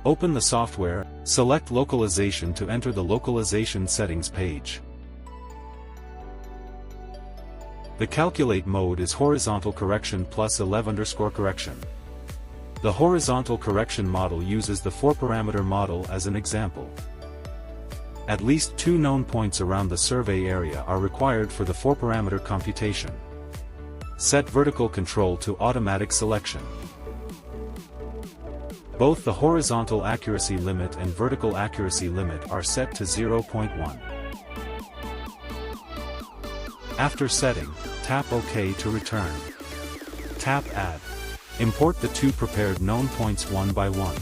Open the software, select Localization to enter the Localization Settings page. The Calculate mode is Horizontal Correction plus 11_correction. The horizontal correction model uses the 4-parameter model as an example. At least 2 known points around the survey area are required for the 4-parameter computation. Set vertical control to automatic selection. Both the horizontal accuracy limit and vertical accuracy limit are set to 0.1. After setting, tap OK to return. Tap Add. Import the 2 prepared known points one by one.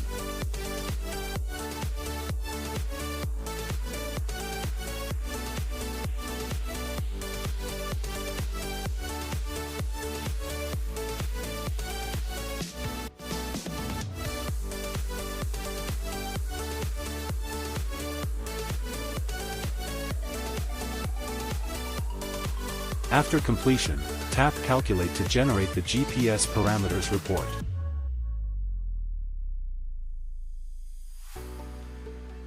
After completion, tap Calculate to generate the GPS parameters report.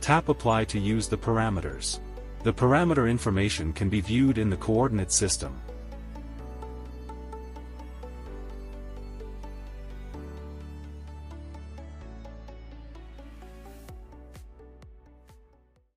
Tap Apply to use the parameters. The parameter information can be viewed in the coordinate system.